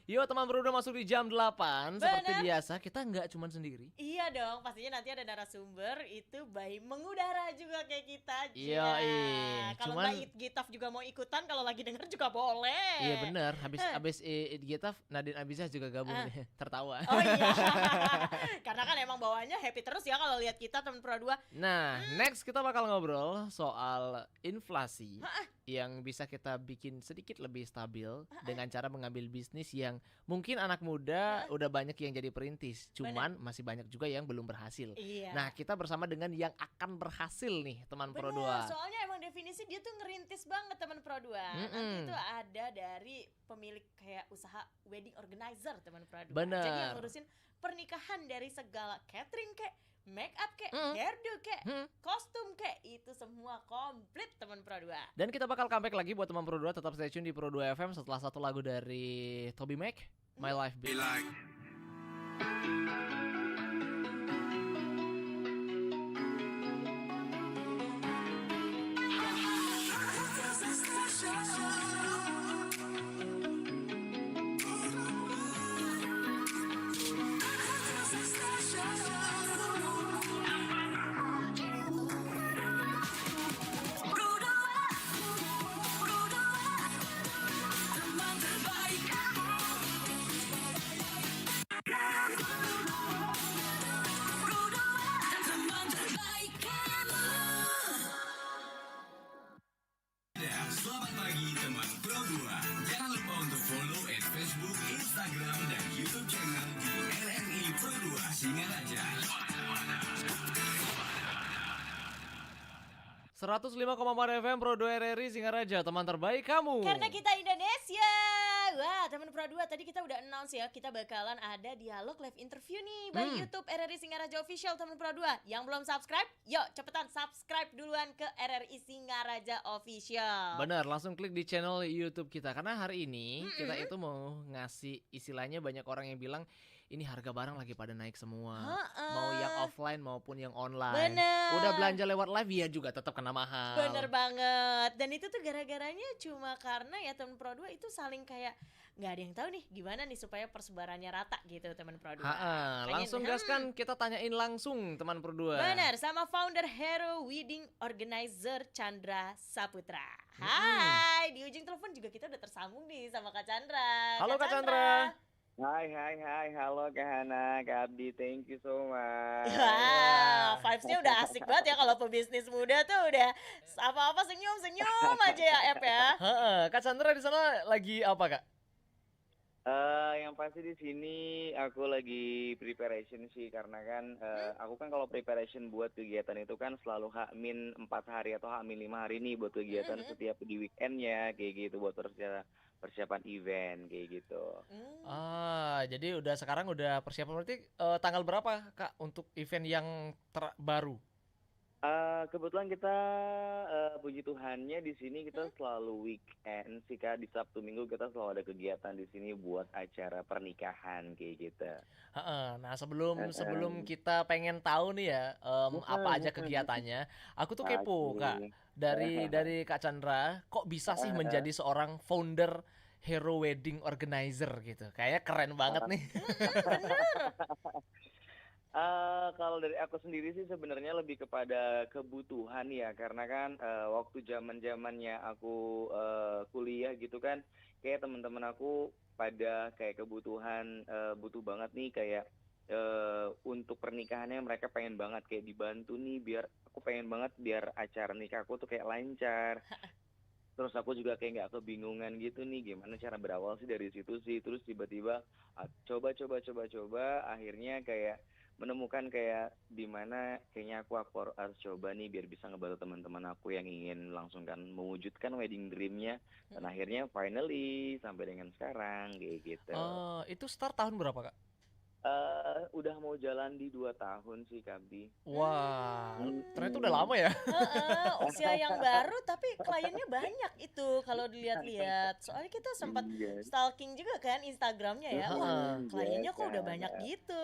Yuk teman bro, udah masuk di jam 8. Seperti Bener. biasa kita nggak cuma sendiri. Iya dong, pastinya nanti ada narasumber itu by mengudara juga kayak kita aja. Iya, Kalau cuman- Mbak Gitaf juga mau ikutan, kalau lagi denger juga boleh. Iya bener, habis Gitaf Nadine Abizah juga gabung nih, tertawa. Oh iya. Karena kan emang bawaannya happy terus ya kalau lihat kita teman Pro 2. Nah, next kita bakal ngobrol soal inflasi yang bisa kita bikin sedikit lebih stabil dengan cara mengambil bisnis yang mungkin anak muda udah banyak yang jadi perintis, cuman masih banyak juga yang belum berhasil. Iya. Nah, kita bersama dengan yang akan berhasil nih, teman Pro 2. Bener, soalnya emang definisi dia tuh ngerintis banget teman Pro 2. Nanti itu ada dari pemilik kayak usaha wedding organizer teman Pro 2. Bener. Jadi yang ngurusin pernikahan dari segala catering kek, make up kek, hairdo kek, kostum kek, itu semua komplit teman Pro 2. Dan kita bakal comeback lagi buat teman Pro 2, tetap stay tune di Pro 2 FM setelah satu lagu dari Toby Mac, My Life Be Like. Selamat pagi teman Pro 2. Jangan lupa untuk follow Facebook, Instagram, dan YouTube channel di RRI Pro 2 Singaraja. 105,4 FM Pro 2 RRI Singaraja, teman terbaik kamu. Karena kita Indonesia. Wah, teman Pro 2 tadi kita udah announce ya, kita bakalan ada dialog live interview nih di YouTube RRI Singaraja Official teman Pro 2. Yang belum subscribe, yuk cepetan subscribe duluan ke RRI Singaraja Official. Bener, langsung klik di channel YouTube kita. Karena hari ini kita itu mau ngasih, istilahnya banyak orang yang bilang ini harga barang lagi pada naik semua. Mau yang offline maupun yang online. Bener. Udah belanja lewat live ya juga tetap kena mahal. Bener banget. Dan itu tuh gara-garanya cuma karena ya teman Pro 2 itu saling kayak nggak ada yang tahu nih gimana nih supaya persebarannya rata gitu teman Pro 2. Langsung gaskan, kita tanyain langsung teman Pro 2. Benar, sama founder Hero Wedding Organizer Chandra Saputra. Hai, di ujung telepon juga kita udah tersambung nih sama Kak Chandra. Halo Kak Chandra. Hai, halo Kak Hana, Kak Abdi, thank you so much. Wah, vibes-nya udah asik banget ya kalau pebisnis muda tuh udah apa-apa senyum-senyum aja ya Ep ya. Kak Chandra di sana lagi apa Kak? Yang pasti di sini aku lagi preparation sih, karena kan aku kan kalau preparation buat kegiatan itu kan selalu H-4 hari atau H-5 hari nih buat kegiatan setiap di weekendnya kayak gitu, buat persiapan event kayak gitu. Jadi sekarang udah persiapan, berarti tanggal berapa Kak untuk event yang terbaru? Kebetulan kita puji Tuhannya di sini kita selalu weekend sih Kak, di Sabtu Minggu kita selalu ada kegiatan di sini buat acara pernikahan kayak gitu. Nah sebelum kita pengen tahu nih ya apa aja kegiatannya, aku tuh kepo Kak, dari Kak Chandra, kok bisa sih menjadi seorang founder Hero Wedding Organizer gitu? Kayaknya keren banget nih. Kalau dari aku sendiri sih sebenarnya lebih kepada kebutuhan ya, karena kan waktu zamannya aku kuliah gitu kan, kayak teman-teman aku pada kayak kebutuhan butuh banget nih kayak untuk pernikahannya mereka pengen banget kayak dibantu nih, biar aku pengen banget biar acara nikah aku tuh kayak lancar. Terus aku juga kayak nggak kebingungan gitu nih gimana cara berawal sih dari situ sih. Terus tiba-tiba coba akhirnya kayak menemukan kayak di mana kayaknya aku harus coba nih biar bisa ngebantu teman-teman aku yang ingin langsung kan mewujudkan wedding dream-nya, dan akhirnya finally sampai dengan sekarang kayak gitu. Itu start tahun berapa Kak? Udah mau jalan di 2 tahun sih Kak Abdi. Wah, ternyata udah lama ya. Usia yang baru tapi kliennya banyak itu kalau dilihat-lihat. Soalnya kita sempat stalking juga kan Instagramnya ya. Wah, kliennya kok udah banyak gitu.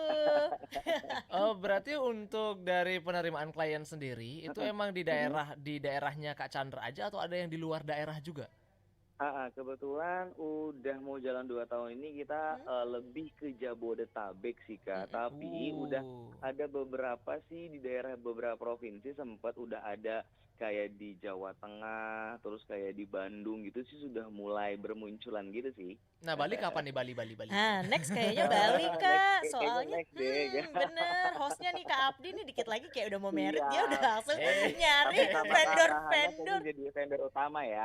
Berarti untuk dari penerimaan klien sendiri itu emang di daerahnya Kak Chandra aja atau ada yang di luar daerah juga? Kebetulan udah mau jalan 2 tahun ini kita, Hmm? lebih ke Jabodetabek sih, Kak. Mm-mm. Tapi udah Uh. ada beberapa sih di daerah beberapa provinsi sempat udah ada kayak di Jawa Tengah, terus kayak di Bandung gitu sih sudah mulai bermunculan gitu sih. Nah, Bali kapan nih? Bali, Bali, Bali. Nah, next kayaknya Bali Next Kak, kayaknya soalnya next deh, Kak. bener, hostnya nih Kak Abdi nih dikit lagi kayak udah mau merit, dia udah Siap. langsung Eh, nyari Tapi sama Kak Rahana vendor-vendor. kayaknya jadi vendor utama ya.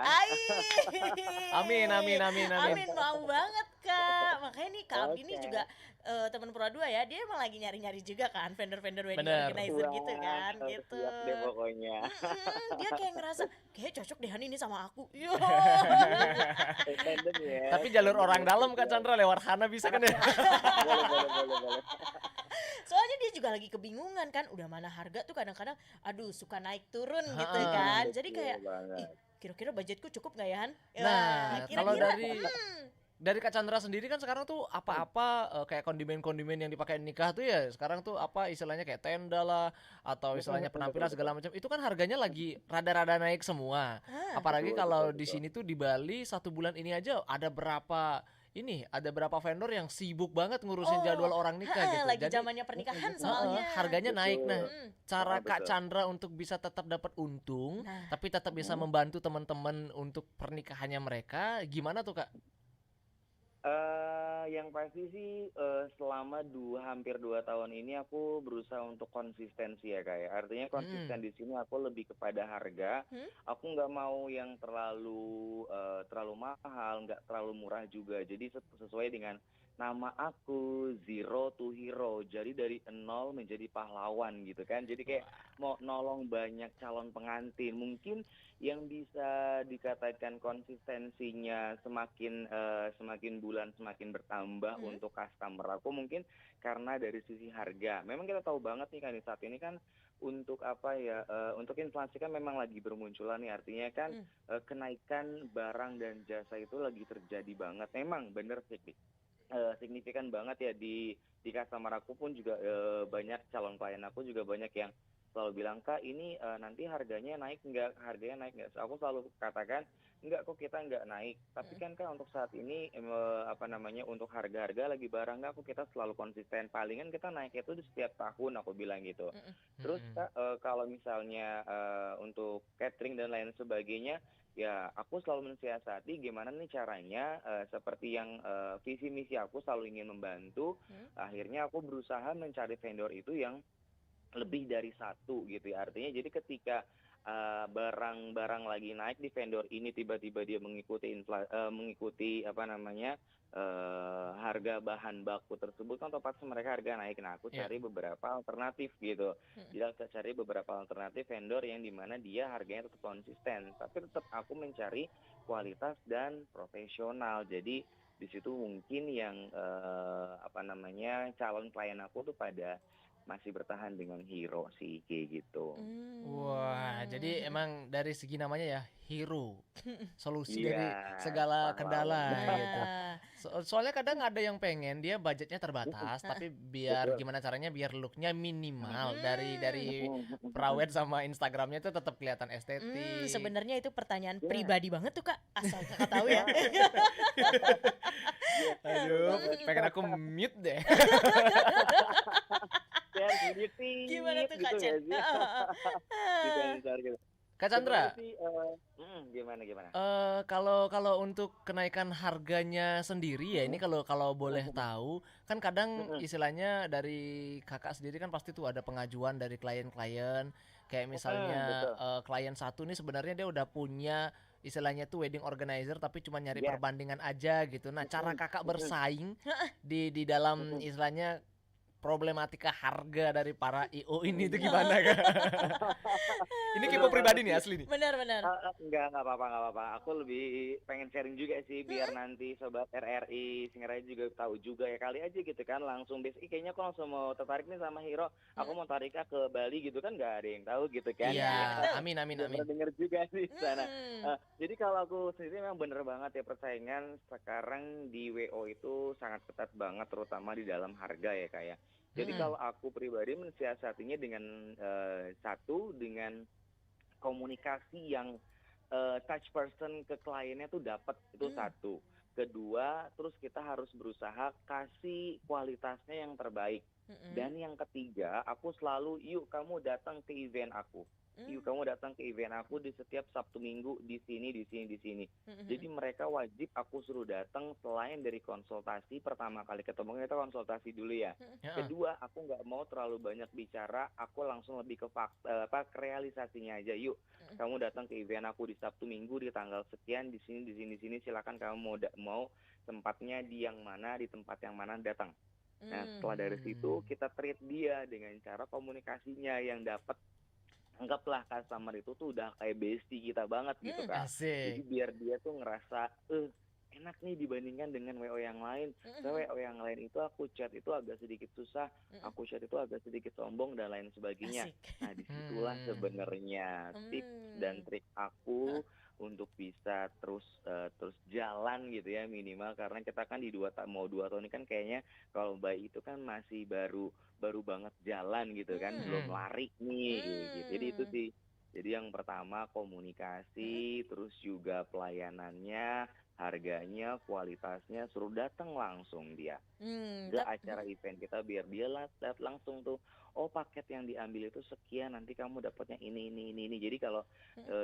amin, amin, amin, amin. Amin, mau banget Kak. Makanya nih Kak Abdi ini Oke. juga teman Pro 2 ya, dia emang lagi nyari-nyari juga kan vendor-vendor wedding Bener. organizer gitu Wah, kan, gitu. siap deh pokoknya. Dia kayak ngerasa kayak cocok deh Hani ini sama aku. Yo. Random ya. Tapi jalur Random orang ya, dalam Kak siap. Chandra lewat Hana bisa kan ya? Boleh, boleh, boleh, boleh. Soalnya dia juga lagi kebingungan kan, udah mana harga tuh kadang-kadang aduh suka naik turun gitu Ha-ha. kan. Jadi Betul kayak banget. ih, kira-kira budgetku cukup nggak ya Han? Nah, kalau kira-kira dari Kak Chandra sendiri kan sekarang tuh apa-apa kayak kondimen-kondimen yang dipakai nikah tuh ya sekarang tuh apa istilahnya kayak tenda lah atau istilahnya penampilan segala macam itu kan harganya lagi rada-rada naik semua. Apalagi Betul, kalau betul, di betul. sini tuh di Bali 1 bulan ini aja ada berapa vendor yang sibuk banget ngurusin jadwal orang nikah gitu. lagi Jadi zamannya pernikahan heeh, soalnya. harganya naik. Nah, Betul. cara Kak Betul. Chandra untuk bisa tetap dapat untung Nah, tapi tetap bisa membantu teman-teman untuk pernikahannya mereka gimana tuh Kak? Yang pasti sih selama hampir 2 tahun ini aku berusaha untuk konsistensi ya kayak artinya konsisten di sini aku lebih kepada harga. Aku nggak mau yang terlalu mahal, nggak terlalu murah juga. Jadi sesuai dengan nama aku Zero to Hero. Jadi dari nol menjadi pahlawan gitu kan. Jadi kayak mau nolong banyak calon pengantin. Mungkin yang bisa dikatakan konsistensinya semakin bulan semakin bertambah untuk customer aku mungkin karena dari sisi harga. Memang kita tahu banget nih kan di saat ini kan untuk apa ya untuk inflasi kan memang lagi bermunculan nih artinya kan kenaikan barang dan jasa itu lagi terjadi banget. Memang bener sih signifikan banget ya di customer aku pun juga banyak calon klien aku juga banyak yang selalu bilang Kak ini nanti harganya naik nggak aku selalu katakan enggak kok kita nggak naik tapi kan Kak untuk saat ini apa namanya untuk harga-harga lagi barang nggak kok kita selalu konsisten palingan kita naik itu di setiap tahun aku bilang gitu terus Kak kalau misalnya untuk catering dan lain sebagainya ya aku selalu mensiasati gimana nih caranya seperti yang visi misi aku selalu ingin membantu akhirnya aku berusaha mencari vendor itu yang lebih dari satu gitu ya artinya jadi ketika barang-barang lagi naik di vendor ini tiba-tiba dia mengikuti apa namanya harga bahan baku tersebut kan otomatis mereka harga naik. Nah aku cari beberapa alternatif gitu. Jadi aku cari beberapa alternatif vendor yang dimana dia harganya tetap konsisten, tapi tetap aku mencari kualitas dan profesional. Jadi di situ mungkin yang apa namanya calon klien aku tuh pada masih bertahan dengan Hero sih kayak gitu. Wah, jadi emang dari segi namanya ya hero, solusi Iya, dari segala kendala pahlawan. gitu. Soalnya kadang ada yang pengen dia budgetnya terbatas, tapi biar Betul. gimana caranya biar looknya minimal dari perawat sama Instagramnya itu tetap kelihatan estetik. Sebenarnya itu pertanyaan Ya. pribadi banget tuh Kak, asal Kakak tahu ya. Aduh, pengen aku mute deh. Gimana tuh Kak gitu Chen? nggak sih? Disensor gitu. Kak Chandra, Sebenarnya sih, gimana? kalau untuk kenaikan harganya sendiri ya ini kalau boleh tahu kan kadang istilahnya dari kakak sendiri kan pasti tuh ada pengajuan dari klien-klien kayak misalnya betul. klien satu nih sebenarnya dia udah punya istilahnya tuh wedding organizer tapi cuma nyari Yes. perbandingan aja gitu. Nah cara kakak bersaing di dalam istilahnya problematika harga dari para IO ini itu gimana Kak? Ini kepo pribadi nih asli nih. Benar-benar. Nggak apa-apa. Aku lebih pengen sharing juga sih biar nanti sobat RRI Singaraja juga tahu juga ya kali aja gitu kan langsung kayaknya aku langsung mau tertarik nih sama Hero. Aku mau tarik ke Bali gitu kan nggak ada yang tahu gitu kan. Iya, amin. Udah pernah denger juga sih di sana. Jadi kalau aku sendiri memang bener banget ya persaingan sekarang di WO itu sangat ketat banget terutama di dalam harga ya kayak. Jadi kalau aku pribadi mensiasatinya dengan satu dengan komunikasi yang touch person ke kliennya tuh dapat, itu Hmm. satu. Kedua, terus kita harus berusaha kasih kualitasnya yang terbaik. Mm-mm. Dan yang ketiga, aku selalu, yuk kamu datang ke event aku. Yuk kamu datang ke event aku di setiap Sabtu Minggu di sini, di sini, di sini. Jadi mereka wajib aku suruh datang selain dari konsultasi. Pertama kali ketemu kita konsultasi dulu ya. Heeh. Kedua, aku nggak mau terlalu banyak bicara. Aku langsung lebih ke ke realisasinya aja. Yuk, kamu datang ke event aku di Sabtu Minggu di tanggal sekian di sini, di sini, di sini. Silakan kamu mau tempatnya di yang mana, di tempat yang mana datang. Nah, setelah dari situ kita treat dia dengan cara komunikasinya yang dapat. Anggaplah customer itu tuh udah kayak bestie kita banget gitu Kak. Jadi Asik. biar dia tuh ngerasa enak nih dibandingkan dengan WO yang lain. Soalnya WO yang lain itu aku chat itu agak sedikit susah, aku chat itu agak sedikit sombong dan lain sebagainya. Asik. Nah, disitulah sebenarnya tips dan Hmm. trik aku untuk bisa terus jalan gitu ya minimal, karena kita kan di mau 2 tahun ini kan kayaknya kalau bayi itu kan masih baru banget jalan gitu kan, belum Hmm. lari nih gitu. Jadi itu sih. Jadi yang pertama komunikasi, terus juga pelayanannya, harganya, kualitasnya, suruh datang langsung dia ke acara event kita biar dia lihat langsung tuh, oh paket yang diambil itu sekian, nanti kamu dapatnya ini. Jadi kalau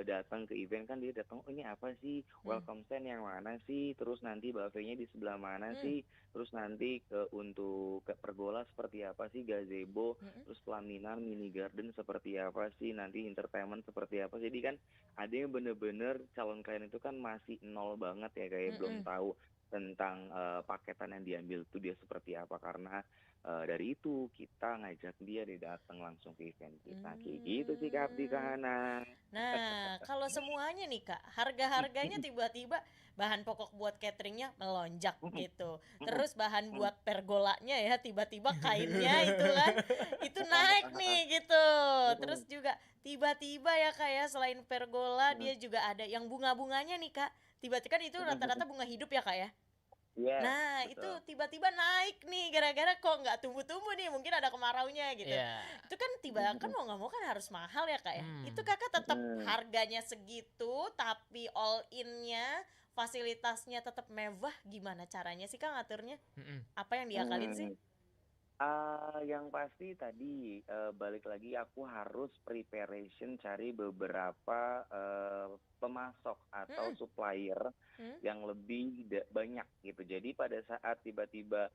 datang ke event kan dia datang, oh ini apa sih, welcome stand yang mana sih, terus nanti buffetnya di sebelah mana sih, terus nanti untuk ke pergola seperti apa sih, gazebo, terus pelaminan, mini garden seperti apa sih, nanti entertainment seperti apa. Jadi kan ada yang bener-bener calon klien itu kan masih nol banget ya, kayak belum tahu tentang paketan yang diambil itu dia seperti apa, karena dari itu kita ngajak dia datang langsung ke event kita kayak gitu sih Kak Abdi Kak Hana. Nah, kalau semuanya nih Kak, harga-harganya tiba-tiba bahan pokok buat cateringnya melonjak gitu. Terus bahan buat pergolanya ya tiba-tiba kainnya itu kan, itu naik nih gitu. Terus juga tiba-tiba ya Kak ya, selain pergola dia juga ada yang bunga-bunganya nih Kak. Tiba-tiba kan itu rata-rata bunga hidup ya Kak ya. Yes, Nah, itu betul. tiba-tiba naik nih gara-gara kok nggak tumbuh-tumbuh nih, mungkin ada kemaraunya gitu. Iya. Itu kan tiba kan mau nggak mau kan harus mahal ya Kak ya. Itu Kakak tetap harganya segitu tapi all in-nya, fasilitasnya tetap mewah, gimana caranya sih Kak ngaturnya? Apa yang diakalin sih? Yang pasti tadi balik lagi aku harus preparation cari beberapa pemasok atau Mm-mm. supplier Hmm? yang lebih banyak gitu. Jadi pada saat tiba-tiba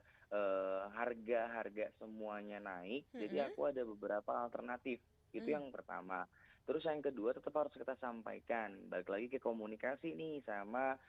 harga-harga semuanya naik, jadi Mm-mm. aku ada beberapa alternatif. Itu Mm. yang pertama. Terus yang kedua tetap harus kita sampaikan. Balik lagi ke komunikasi nih sama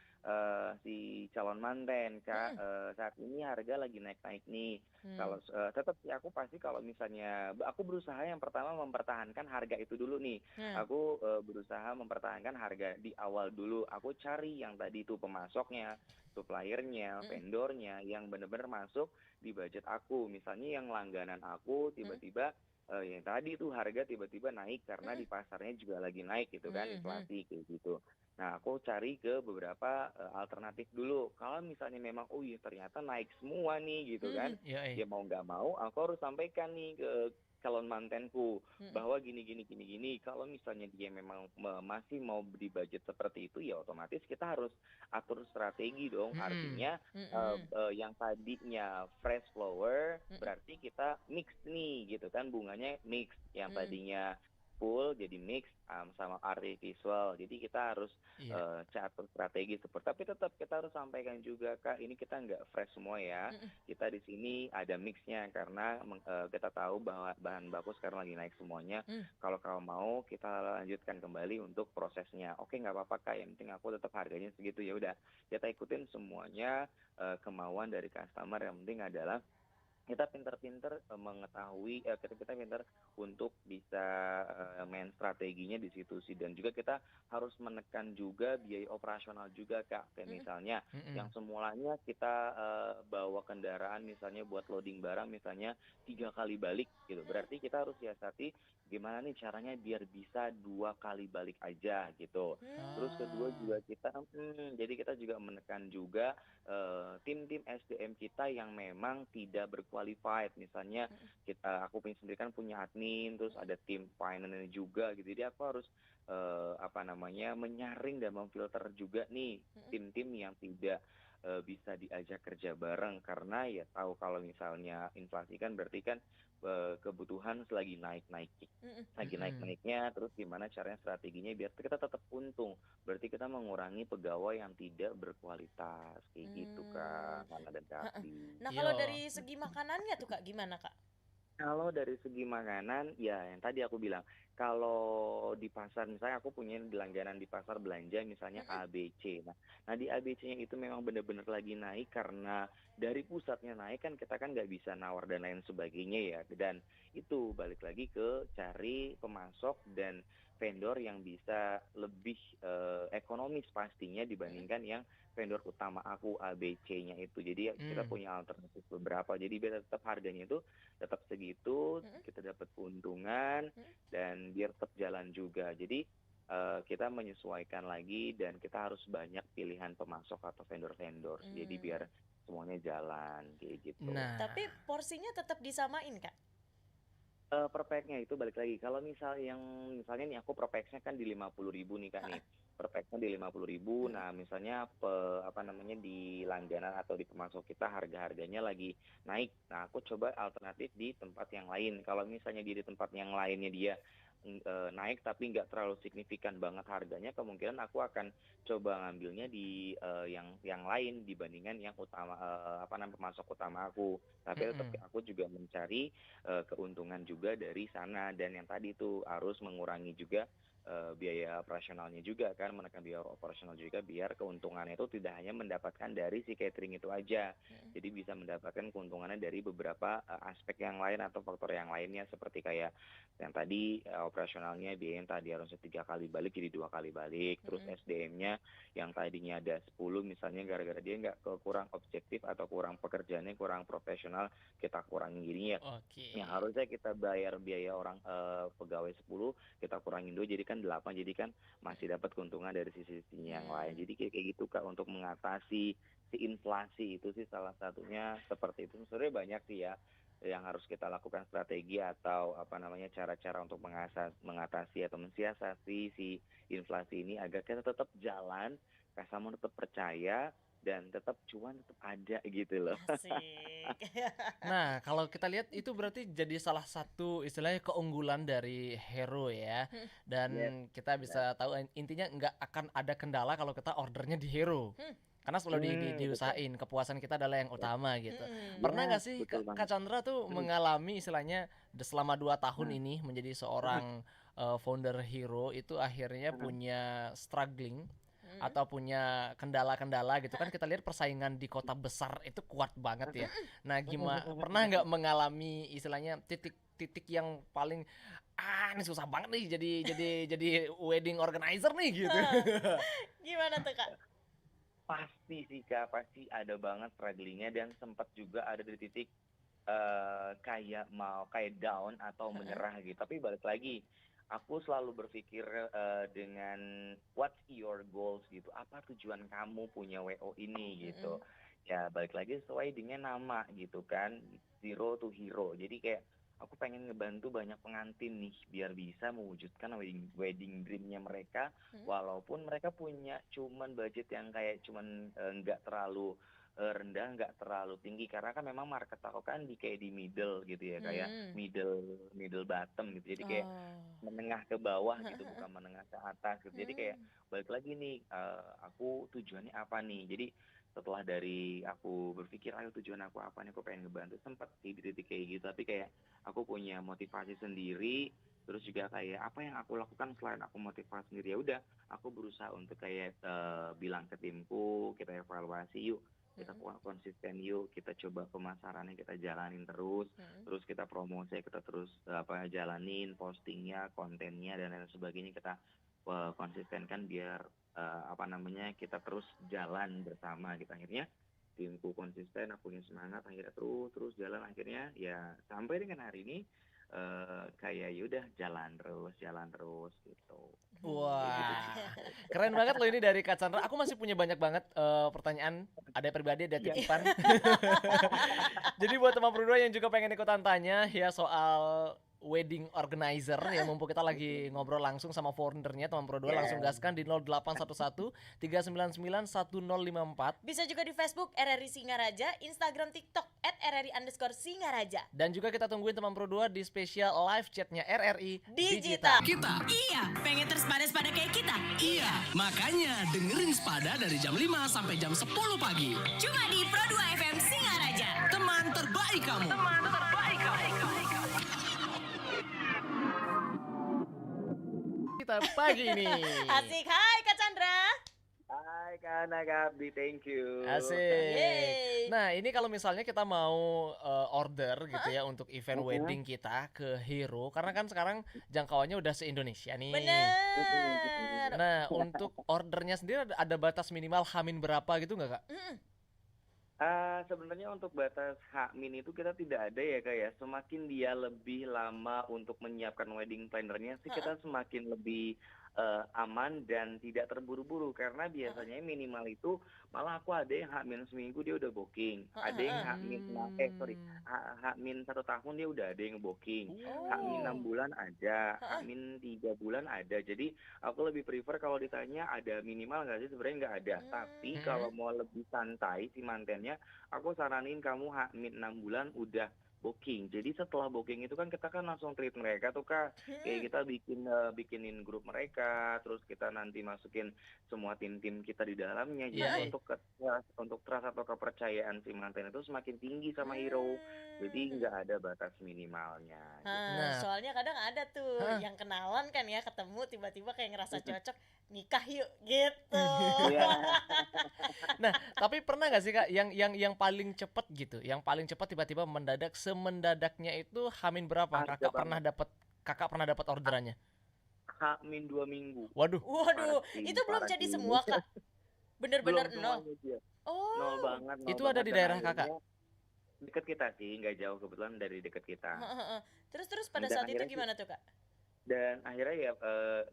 si calon manten, Kak. Mm-mm. Saat ini harga lagi naik-naik nih. Hmm. Kalau tetap sih aku pasti kalau misalnya aku berusaha yang pertama mempertahankan harga itu dulu nih. Nah. Aku berusaha mempertahankan harga di awal dulu. Aku cari yang tadi itu pemasoknya, suppliernya, Mm-mm. vendornya yang benar-benar masuk di budget aku. Misalnya yang langganan aku Mm-mm. tiba-tiba yang tadi itu harga tiba-tiba naik karena di Mm-mm. pasarnya juga lagi naik gitu kan, Mm-mm. inflasi kayak gitu. Nah, aku cari ke beberapa alternatif dulu. Kalau misalnya memang, oh iya ternyata naik semua nih gitu kan, Mm-mm. Yoi. ya mau nggak mau aku harus sampaikan nih ke calon mantenku Mm-mm. bahwa gini. Kalau misalnya dia memang masih mau di budget seperti itu, ya otomatis kita harus atur strategi dong. Artinya Mm-mm. yang tadinya fresh flower Mm-mm. berarti kita mix nih gitu kan, bunganya mix. Yang Mm-mm. tadinya full jadi mix sama artificial. Jadi kita harus Iya. catur strategi seperti, tapi tetap kita harus sampaikan juga Kak, ini kita nggak fresh semua ya. Mm-mm. Kita di sini ada mixnya karena kita tahu bahwa bahan baku sekarang lagi naik semuanya. Mm. Kalau mau kita lanjutkan kembali untuk prosesnya. Oke, nggak apa-apa Kak, yang penting aku tetap harganya segitu. Ya udah, kita ikutin semuanya kemauan dari customer. Yang penting adalah kita pinter-pinter mengetahui kita pinter untuk bisa main strateginya di situ sih, dan juga kita harus menekan juga biaya operasional juga Kak. Kayak misalnya yang semulanya kita bawa kendaraan misalnya buat loading barang misalnya 3 kali balik gitu, berarti kita harus siasati gimana nih caranya biar bisa 2 kali balik aja gitu. Terus kedua Hmm. juga kita, jadi kita juga menekan juga tim-tim SDM kita yang memang tidak berqualified. Misalnya aku punya sendiri kan punya admin, terus ada tim finance juga gitu. Jadi aku harus menyaring dan memfilter juga nih tim-tim yang tidak bisa diajak kerja bareng, karena ya tahu kalau misalnya inflasi kan berarti kan kebutuhan lagi lagi Mm-mm. naik-naiknya, terus gimana caranya strateginya biar kita tetap untung. Berarti kita mengurangi pegawai yang tidak berkualitas kayak gitu Hmm. Kak, Hana dan Heeh. Kapri. Nah, kalau Yo. dari segi makanannya tuh Kak gimana Kak? Kalau dari segi makanan, ya yang tadi aku bilang, kalau di pasar, misalnya aku punya langganan di pasar belanja, misalnya Mm-mm. ABC. Nah di ABC-nya itu memang benar-benar lagi naik karena dari pusatnya naik kan kita kan nggak bisa nawar dan lain sebagainya ya. Dan itu balik lagi ke cari pemasok dan vendor yang bisa lebih ekonomis pastinya Mm-mm. dibandingkan yang vendor utama aku ABC-nya itu. Jadi kita Mm. punya alternatif beberapa. Jadi biar tetap harganya itu tetap segitu, Mm-mm. kita dapat keuntungan Mm-mm. dan biar tetap jalan juga. Jadi kita menyesuaikan lagi dan kita harus banyak pilihan pemasok atau vendor-vendor. Jadi biar Hmm. semuanya jalan kayak gitu. Tapi Nah, porsinya tetap disamain Kak? Per packnya itu balik lagi. Kalau misalnya nih aku per packnya kan di 50.000 nih Kak nih. Per packnya di 50.000. Mm-mm. Nah misalnya di langganan atau di pemasok kita harga-harganya lagi naik. Nah aku coba alternatif di tempat yang lain. Kalau misalnya di tempat yang lainnya dia naik tapi nggak terlalu signifikan banget harganya, kemungkinan aku akan coba ngambilnya di yang lain dibandingkan yang utama, pemasok utama aku. Tapi tetap mm-mm. aku juga mencari keuntungan juga dari sana, dan yang tadi itu harus mengurangi juga biaya operasionalnya juga kan, menekan biaya operasional juga biar keuntungannya itu tidak hanya mendapatkan dari si catering itu aja, Mm-mm. jadi bisa mendapatkan keuntungannya dari beberapa aspek yang lain atau faktor yang lainnya, seperti kayak yang tadi operasionalnya biaya yang tadi harusnya 3 kali balik jadi 2 kali balik, terus Mm-mm. SDM-nya yang tadinya ada 10 misalnya gara-gara dia nggak kurang objektif atau kurang pekerjaannya kurang profesional, kita kurangi gini ya. Oke. Ya harusnya kita bayar biaya orang pegawai 10, kita kurangin dulu jadi kan 8, jadi kan masih dapat keuntungan dari sisi-sisinya yang lain. Hmm. Jadi kayak gitu Kak, untuk mengatasi si inflasi itu sih salah satunya seperti itu. Sebenarnya banyak sih ya yang harus kita lakukan, strategi atau cara-cara untuk mengatasi atau mensiasati si inflasi ini agar kita tetap jalan, customer tetap percaya, dan tetap cuan tetap ada gitu loh. Asik. Nah, kalau kita lihat itu berarti jadi salah satu istilahnya keunggulan dari Hero ya. Hmm. Yes, Dan kita benar. bisa tahu intinya nggak akan ada kendala kalau kita ordernya di Hero. Hmm. Karena selalu Betul. diusahain, kepuasan kita adalah yang Yes, utama gitu. Mm-mm. Pernah yes, nggak sih betul Kak banget. Chandra tuh Hmm. mengalami istilahnya selama 2 tahun Nah, ini menjadi hmm, seorang founder Hero itu akhirnya hmm, punya struggling Mm-mm. atau punya kendala-kendala gitu kan, kita lihat persaingan di kota besar itu kuat banget ya. Nah, gimana pernah nggak mengalami istilahnya titik-titik yang paling ini susah banget nih jadi wedding organizer nih gitu. Hah. Gimana tuh Kak? pasti sih Kak, pasti ada banget strugglingnya, dan sempat juga ada di titik kayak down atau Heeh. menyerah gitu. Tapi balik lagi, aku selalu berpikir dengan what's your goals gitu. Apa tujuan kamu punya WO ini gitu. Mm-mm. Ya balik lagi sesuai dengan nama gitu kan, zero to hero. Jadi kayak aku pengen ngebantu banyak pengantin nih biar bisa mewujudkan wedding wedding dreamnya mereka, Mm-mm. walaupun mereka punya cuman budget yang kayak cuman nggak terlalu rendah, nggak terlalu tinggi, karena kan memang market aku kan kayak di middle gitu ya, kayak Hmm. middle middle bottom gitu, jadi kayak Oh. menengah ke bawah gitu, bukan menengah ke atas gitu. Jadi kayak Hmm. balik lagi nih, aku tujuannya apa nih. Jadi setelah dari aku berpikir ayo tujuan aku apa nih, aku pengen ngebantu, sempat di titik kayak gitu, tapi kayak aku punya motivasi sendiri. Terus juga kayak apa yang aku lakukan selain aku motivasi sendiri, ya udah aku berusaha untuk kayak bilang ke timku, kita evaluasi yuk, kita Mm-mm. konsisten yuk, kita coba pemasarannya kita jalanin terus, Mm-mm. terus kita promosi kita terus jalanin postingnya, kontennya dan lain sebagainya, kita konsistenkan biar kita terus jalan bersama gitu. Akhirnya timku konsisten, aku punya semangat, akhirnya terus terus jalan, akhirnya ya sampai dengan hari ini kayak yaudah jalan terus gitu. Wah, keren banget loh ini dari Kak Chandra. Aku masih punya banyak banget pertanyaan. Ada pribadi, ada Iya. titipan. Jadi buat teman berdua yang juga pengen ikutan tanya ya soal wedding organizer ya, mumpung kita lagi ngobrol langsung sama foundernya, teman berdua langsung Iya. gaskan di 0811 399 1054 Bisa juga di Facebook RRI Singaraja, Instagram TikTok @RRI_Singaraja. dan juga kita tungguin teman berdua di spesial live chatnya RRI Digital. Kita. Iya, pengen tersepada-sepada kayak kita. Iya, makanya dengerin Spada dari jam 5 sampai jam 10 pagi. Cuma di Pro 2 FM Singaraja. Teman terbaik kamu. kita pagi ini. Asik, hai Kak Chandra. Hai Kak Abdi, thank you. Asik. Yeay. Nah, ini kalau misalnya kita mau order gitu ya untuk event wedding kita ke Hero, karena kan sekarang jangkauannya udah se-Indonesia nih. Bener. Nah, untuk ordernya sendiri ada batas minimal hamin berapa gitu nggak, Kak? Sebenarnya untuk batas H-min itu kita tidak ada ya Kak ya. Semakin dia lebih lama untuk menyiapkan wedding plannernya sih kita semakin lebih aman dan tidak terburu-buru, karena biasanya minimal itu malah aku ada yang H-min seminggu dia udah booking, ada yang H-min 1 tahun dia udah ada yang booking, H-min 6 bulan ada, H-min 3 bulan ada. Jadi aku lebih prefer kalau ditanya ada minimal nggak sih, sebenarnya nggak ada. Tapi kalau mau lebih santai si mantennya, aku saranin kamu H-min 6 bulan udah booking. Jadi setelah booking itu kan kita kan langsung treat mereka tuh Kak. Kayak kita bikinin grup mereka, terus kita nanti masukin semua tim-tim kita di dalamnya. Jadi untuk trust atau kepercayaan si manten itu semakin tinggi sama Hero. Jadi nggak ada batas minimalnya. Nah. Soalnya kadang ada tuh yang kenalan kan ya, ketemu tiba-tiba kayak ngerasa cocok, nikah yuk gitu. Nah, tapi pernah nggak sih Kak yang paling cepet gitu, yang paling cepat tiba-tiba mendadak, semendadaknya itu hamin berapa? Ada Kakak pernah dapat orderannya? H-min 2 minggu. Waduh. Waduh, Parah sih, itu belum parah jadi sih. semua Kak. Bener-bener Belum nol. semuanya dia. Oh. Nol banget. Itu ada di Dan daerah akhirnya Kakak? deket kita sih, nggak jauh, kebetulan dari deket kita. Terus pada Dan saat itu akhirnya gimana tuh Kak? Dan akhirnya ya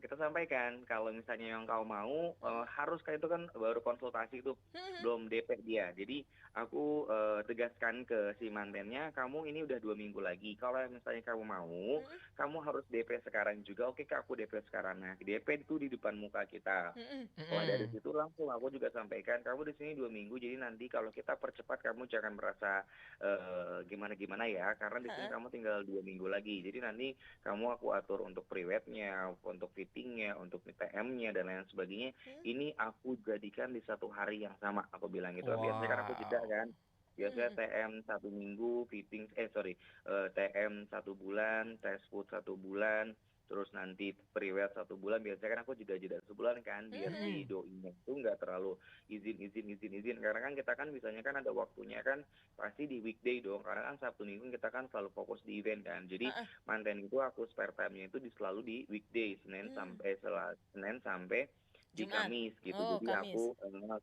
kita sampaikan kalau misalnya yang kau mau harus kayak itu kan baru konsultasi tuh, belum DP dia. Jadi aku tegaskan ke si mantennya, kamu ini udah 2 minggu lagi. Kalau misalnya kamu mau, kamu harus DP sekarang juga. Oke Kak, aku DP sekarang. Nah, DP itu di depan muka kita. Wah, dari situ langsung aku juga sampaikan, kamu di sini 2 minggu. Jadi nanti kalau kita percepat, kamu jangan merasa gimana-gimana ya, karena di sini kamu tinggal 2 minggu lagi. Jadi nanti kamu aku atur untuk pre-wed-nya, untuk fittingnya, untuk TM-nya dan lain sebagainya. Ini aku jadikan di 1 hari yang sama, aku bilang gitu. Biasanya kan aku jeda kan. Biasanya TM 1 minggu, fitting TM 1 bulan, test food 1 bulan, terus nanti pre-wed 1 bulan. Biasanya kan aku jeda sebulan kan, biar si doinya itu nggak terlalu izin, karena kan kita kan misalnya kan ada waktunya kan pasti di weekday dong, karena kan Sabtu Minggu kita kan selalu fokus di event kan. Jadi manten itu aku spare time-nya itu selalu di weekday, Senin sampai di Jumat. Kamis gitu. Jadi Kamis. aku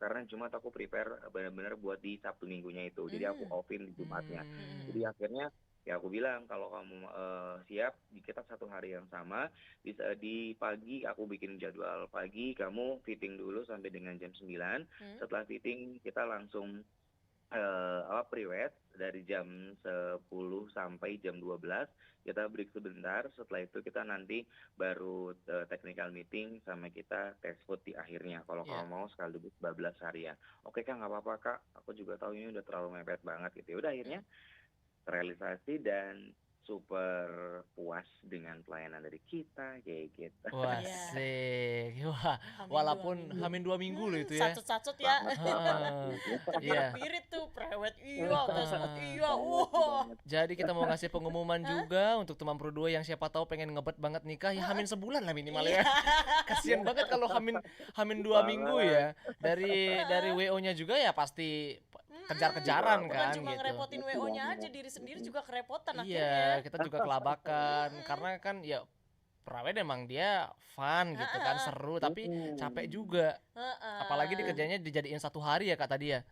karena Jumat aku prepare benar-benar buat di Sabtu Minggunya itu. Jadi aku offin di Jumatnya. Jadi akhirnya ya aku bilang kalau kamu siap, kita 1 hari yang sama, bisa di pagi aku bikin jadwal pagi, kamu fitting dulu sampai dengan jam 9. Setelah fitting kita langsung pre-wed dari jam 10 sampai jam 12. Kita break sebentar, setelah itu kita nanti baru technical meeting sama kita test food di akhirnya. Kalau kamu mau sekaligus 12 harian. Oke Kak, nggak apa-apa Kak, aku juga tahu ini udah terlalu mepet banget gitu. Udah akhirnya realisasi dan super puas dengan pelayanan dari kita kayak gitu. Wah, asik. Wah, walaupun hamin 2 minggu loh itu ya. Sacet-sacet ya. Iya. Pirit tuh, prewed test food wah. Jadi kita mau ngasih pengumuman juga untuk teman Pro 2 yang siapa tahu pengen ngebet banget nikah, ya hamin sebulan lah minimal ya. Kasian banget kalau hamin 2 minggu ya. Dari WO-nya juga ya pasti kejar-kejaran Bukan kan cuma gitu. ngerepotin WO-nya aja, diri sendiri juga kerepotan Iya, akhirnya. kita juga kelabakan karena kan ya Prawed emang dia fun gitu kan, seru tapi capek juga. Apalagi dikerjanya dijadiin 1 hari ya Kak tadi ya.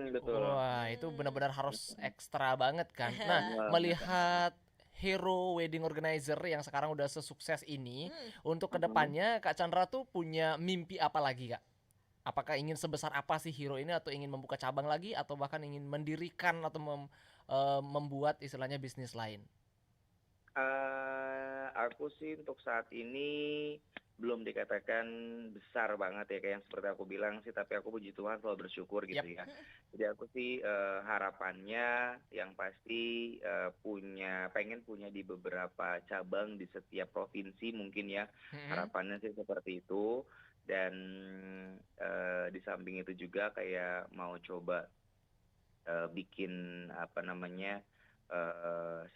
Betul. Wah, itu benar-benar harus ekstra banget kan. Nah, melihat hero wedding organizer yang sekarang udah sesukses ini, untuk Mhm. kedepannya Kak Chandra tuh punya mimpi apa lagi, Kak? Apakah ingin sebesar apa sih hero ini, atau ingin membuka cabang lagi, atau bahkan ingin mendirikan atau membuat istilahnya bisnis lain? Aku sih untuk saat ini belum dikatakan besar banget ya, kayak yang seperti aku bilang sih, tapi aku puji Tuhan selalu bersyukur gitu Yap. ya. Jadi aku sih harapannya yang pasti pengen punya di beberapa cabang di setiap provinsi mungkin ya. Mhm. Harapannya sih seperti itu. Dan di samping itu juga kayak mau coba bikin apa namanya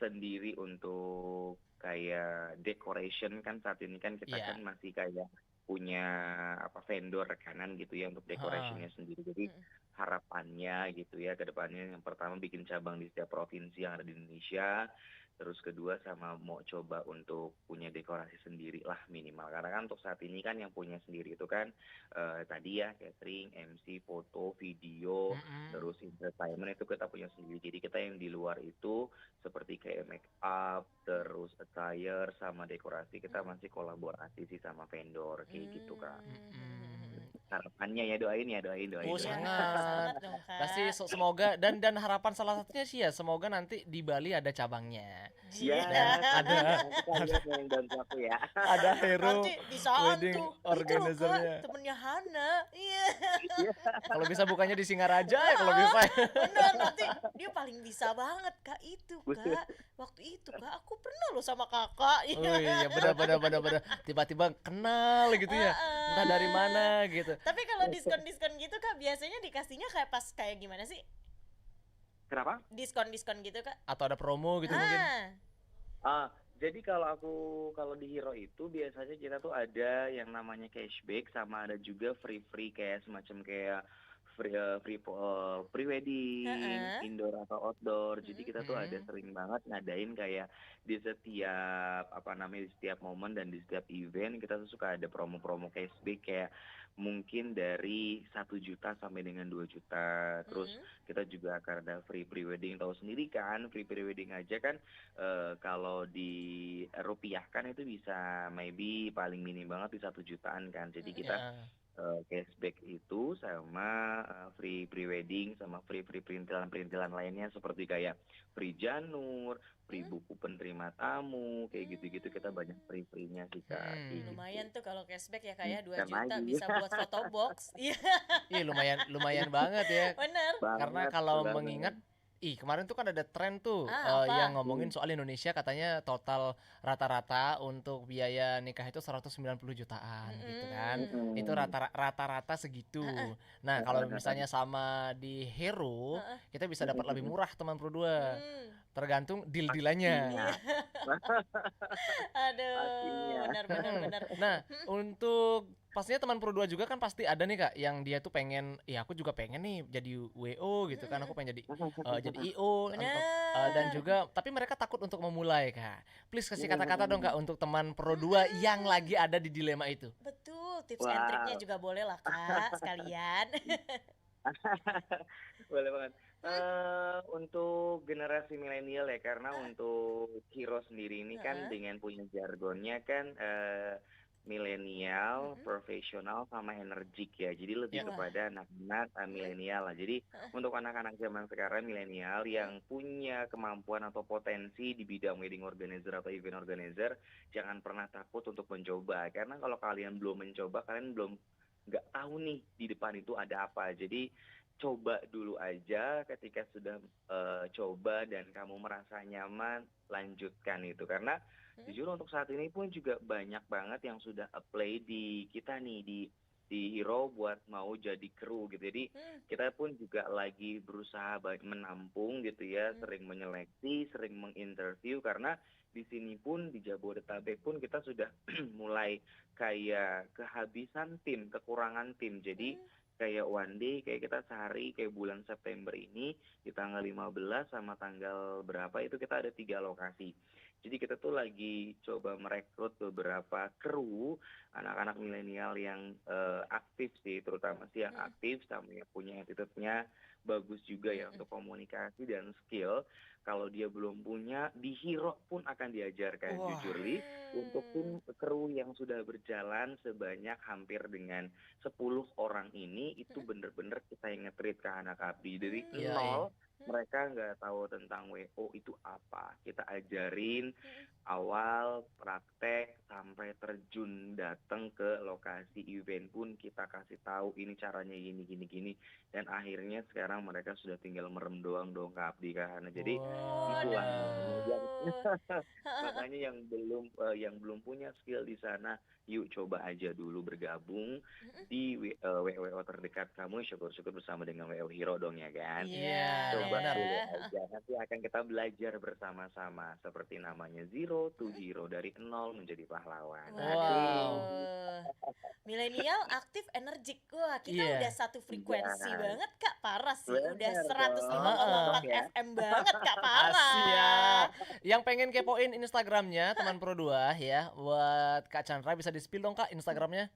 sendiri untuk kayak decoration. Kan saat ini kan kita Iya. kan masih kayak punya apa vendor rekanan gitu ya untuk Heeh. decorationnya sendiri. Jadi harapannya gitu ya ke depannya yang pertama bikin cabang di setiap provinsi yang ada di Indonesia. Terus kedua sama mau coba untuk punya dekorasi sendiri lah minimal. Karena kan untuk saat ini kan yang punya sendiri itu kan tadi ya catering, MC, foto, video, Mhm. terus entertainment itu kita punya sendiri. Jadi kita yang di luar itu seperti kayak make up, terus attire sama dekorasi kita masih kolaborasi sih sama vendor kayak gitu Kak. Mhm. Harapannya ya, doain ya, doain, doain, Oh, Iya, doain. sangat sangat. dong, Pasti Kak. semoga, dan harapan salah satunya sih ya semoga nanti di Bali ada cabangnya. Ya, Iya. Dan siap. ada Nanti kalian yang bantu aku ya. ada hero Nanti disaan wedding tuh. Itu loh, Kak, organizer-nya. temennya Hana. Iya. Iya, Kalau bisa bukannya di Singaraja ya kalau bisa. Heeh, bener, nanti dia paling bisa banget, Kak, itu, betul. Kak. Waktu itu, Kak, aku pernah loh sama Kakak. Oh Iya. iya, benar benar benar benar. Tiba-tiba kenal gitu ya. Entah dari Heeh. mana gitu. Tapi kalau diskon-diskon gitu, Kak, biasanya dikasihnya kayak pas kayak gimana sih? Kenapa? Diskon-diskon gitu, Kak? Atau ada promo gitu mungkin. Ah, jadi kalau di Hero itu biasanya kita tuh ada yang namanya cashback sama ada juga free kayak semacam kayak free wedding, Heeh. indoor atau outdoor. Jadi Mhm. kita tuh ada Hmm. sering banget ngadain kayak di setiap apa namanya di setiap momen dan di setiap event kita tuh suka ada promo-promo cashback kayak mungkin dari 1 juta sampai dengan 2 juta. Terus Mhm. kita juga akan ada free pre-wedding. Tahu sendiri kan, free pre-wedding aja kan kalau dirupiahkan itu bisa maybe paling minim banget di 1 jutaan kan. Jadi kita Ya. cashback itu sama free pre-wedding sama free perintilan-perintilan lainnya seperti kayak free janur, free Hmm. buku penerima tamu, kayak gitu-gitu kita banyak free-nya sih Kak, kayak gitu. Lumayan tuh kalau cashback ya, kayak 2 Kan juta lagi. bisa buat foto box. Iya. Ih, lumayan lumayan banget ya. Bener. Karena Banget, kalau banget. mengingat, kemarin tuh kan ada tren tuh yang Apa? ngomongin soal Indonesia, katanya total rata-rata untuk biaya nikah itu 190 jutaan gitu kan. Itu Mm-mm. rata-rata Heeh. segitu. Nah, kalau misalnya sama di Hero, Heeh. kita bisa dapat lebih murah teman Pro 2. Hmm. Tergantung deal-dealannya. Pastinya, Iya. Aduh, pastinya. benar benar benar. Nah, untuk pastinya teman Pro 2 juga kan pasti ada nih Kak, yang dia tuh pengen, ya aku juga pengen nih jadi WO gitu kan, aku pengen jadi IO dan Bener. juga tapi mereka takut untuk memulai Kak. Please kasih kata-kata dong Kak Mm-mm. untuk teman Pro 2 yang lagi ada di dilema itu. Betul, tips and triknya Wow. juga boleh lah, Kak, sekalian. Boleh banget. Untuk generasi milenial ya, karena untuk Hero sendiri ini kan Heeh. dengan punya jargonnya kan milenial, profesional, sama energik ya. Jadi lebih Ya. Wah. kepada anak-anak milenial lah. Jadi untuk anak-anak zaman sekarang milenial yang punya kemampuan atau potensi di bidang wedding organizer atau event organizer, jangan pernah takut untuk mencoba. Karena kalau kalian belum mencoba, kalian belum nggak tahu nih di depan itu ada apa. Jadi coba dulu aja, ketika sudah coba dan kamu merasa nyaman, lanjutkan itu. Karena jujur untuk saat ini pun juga banyak banget yang sudah apply di kita nih di Hero buat mau jadi kru gitu. Jadi kita pun juga lagi berusaha menampung gitu ya, sering menyeleksi, sering menginterview, karena di sini pun di Jabodetabek pun kita sudah mulai kayak kehabisan tim, kekurangan tim. Jadi kayak one day, kayak kita sehari, kayak bulan September ini di tanggal 15 sama tanggal berapa itu kita ada 3 lokasi. Jadi kita tuh lagi coba merekrut beberapa kru anak-anak milenial yang aktif sih, terutama sih yang aktif sama yang punya attitude-nya bagus juga ya untuk komunikasi dan skill. Kalau dia belum punya, di Hero pun akan diajarkan. Wah. Jujur Li, untuk tim kru yang sudah berjalan sebanyak hampir dengan 10 orang ini, itu bener-bener kita yang nge-treat ke anak abdi. Dari Iya, nol, mereka nggak tahu tentang WO itu apa. Kita ajarin awal praktek sampai terjun datang ke lokasi event pun kita kasih tahu ini caranya gini. Dan akhirnya sekarang mereka sudah tinggal merem doang dong ke abdi kan. Jadi itulah makanya yang belum punya skill di sana, yuk coba aja dulu bergabung di WO terdekat kamu, syukur-syukur bersama dengan WO Hero dong ya kan. Iya, Coba benar. dulu aja, nanti akan kita belajar bersama-sama seperti namanya Zero to Hero, dari nol menjadi pahlawan. Wow. Milenial aktif energik. Wah, kita Iya. udah satu frekuensi Iya. banget Kak, parah sih. Bener Udah dong. 105,4 Ya. FM banget Kak, parah. Siap. Yang pengen kepoin Instagramnya teman Pro 2 ya, buat Kak Chandra bisa di-spill dong Kak Instagramnya.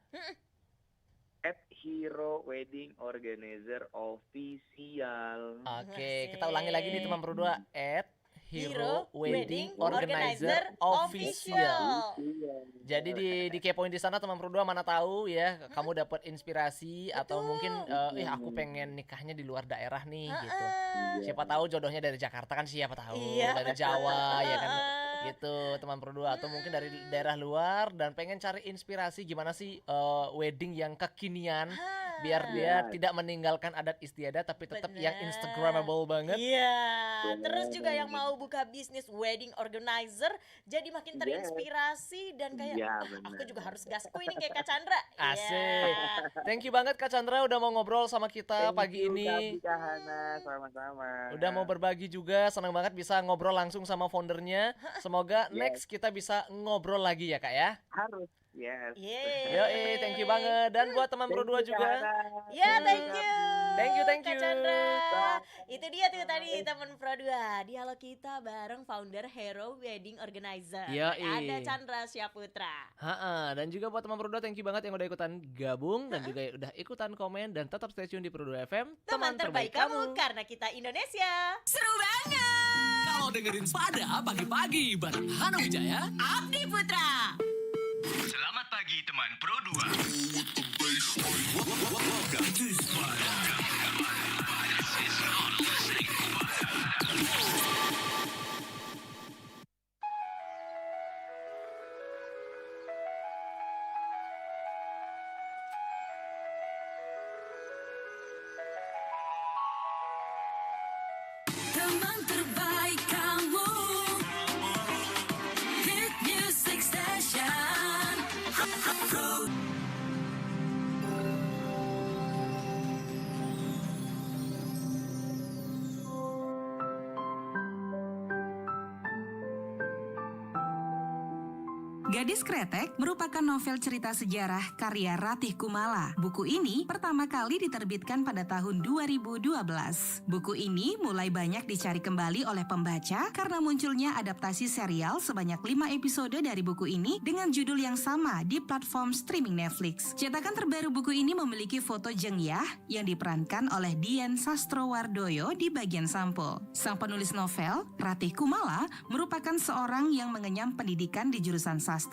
@Hero Wedding Organizer Official. Oke, kita ulangi lagi nih teman Pro 2, @Hero Wedding Organizer Organizer Official. Iya. Jadi dikepoin di sana teman Pro 2, mana tahu ya kamu dapat inspirasi atau mungkin aku pengen nikahnya di luar daerah nih gitu. Siapa tahu jodohnya dari Jakarta kan, siapa tahu Iya. dari Jawa ya kan. Gitu teman Pro 2, atau mungkin dari daerah luar dan pengen cari inspirasi gimana sih wedding yang kekinian biar dia tidak meninggalkan adat istiadat tapi tetap yang Bener. instagramable banget. Iya, Bener. terus juga yang mau buka bisnis wedding organizer jadi makin terinspirasi dan kayak Iya, aku bener. juga harus gasku ini kayak Kak Chandra. Asik. Iya. Thank you banget Kak Chandra udah mau ngobrol sama kita Thank pagi you, ini. Kak Hana, sama-sama. Udah mau berbagi juga, senang banget bisa ngobrol langsung sama foundernya. Semoga next kita bisa ngobrol lagi ya Kak ya. Harus, yes. Yeay. Yoi, thank you banget. Dan buat teman Pro 2 juga. Ya, thank you. Thank you. Kak Chandra. Itu dia tuh tadi teman Pro 2. Dialog kita bareng founder Hero Wedding Organizer. Yoi. Ada Chandra Syaputra. Dan juga buat teman Pro 2 thank you banget yang udah ikutan gabung dan juga udah ikutan komen dan tetap stay tune di Pro 2 FM. Teman terbaik kamu karena kita Indonesia. Seru banget. Kalau dengerin Spada pagi-pagi bareng Hana Wijaya. Abdi Putra. Selamat pagi teman Pro 2. Welcome to Spada. Teman terbaik kamu. Hit Music Station. Gadis Kretek merupakan novel cerita sejarah karya Ratih Kumala. Buku ini pertama kali diterbitkan pada tahun 2012. Buku ini mulai banyak dicari kembali oleh pembaca karena munculnya adaptasi serial sebanyak 5 episode dari buku ini dengan judul yang sama di platform streaming Netflix. Cetakan terbaru buku ini memiliki foto Jeng Yah yang diperankan oleh Dian Sastrowardoyo di bagian sampul. Sang penulis novel, Ratih Kumala, merupakan seorang yang mengenyam pendidikan di jurusan sastra